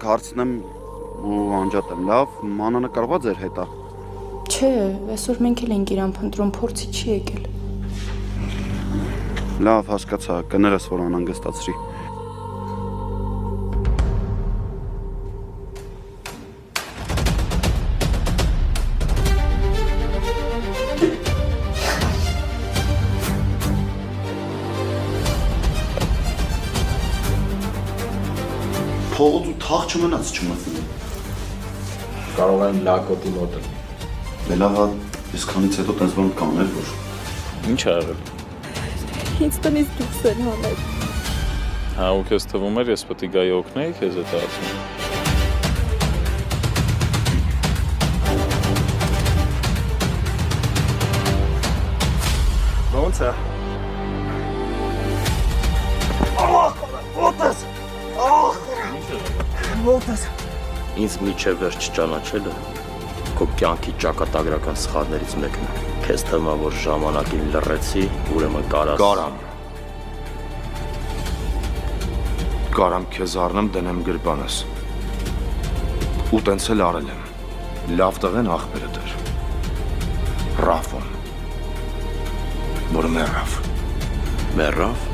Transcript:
տակ հարցնեմ ու անջատեմ, լավ, Մանանը կարողա ձեր հետա։ Չէ, այսօր մենք էլ ենք իրան փնտրում, փորձի չի եկել։ Լավ, հասկացա, կներես, որ անհանգստացրի։ Փողոց ու թաղ չմնաց չմտնի։ Կարող են լակոտի մոտը։ Լավ, ես քանից հետո տես բան կաներ, որ Ինչ ա եղել։ Ինձ տնից դուրս են հանել։ Հա, ու քեզ թվում էր, ես պետք է գայի օգնեի քեզ այդ հարցում։ Ո՞նց է։ Ինձ միջև վերջ ճանաչելը քո կյանքի ճակատագրական սխալներից մեկն է։ Քեզ թվում է, որ ժամանակին լռեցի, ուրեմն կարամ։ Կարամ քեզ առնեմ դնեմ գրպանս։ Ու տենց էլ արել եմ։ Լավ տղեն աղբերը դեր։ Ռաֆոն։ Որ մեռավ։ Մեռավ։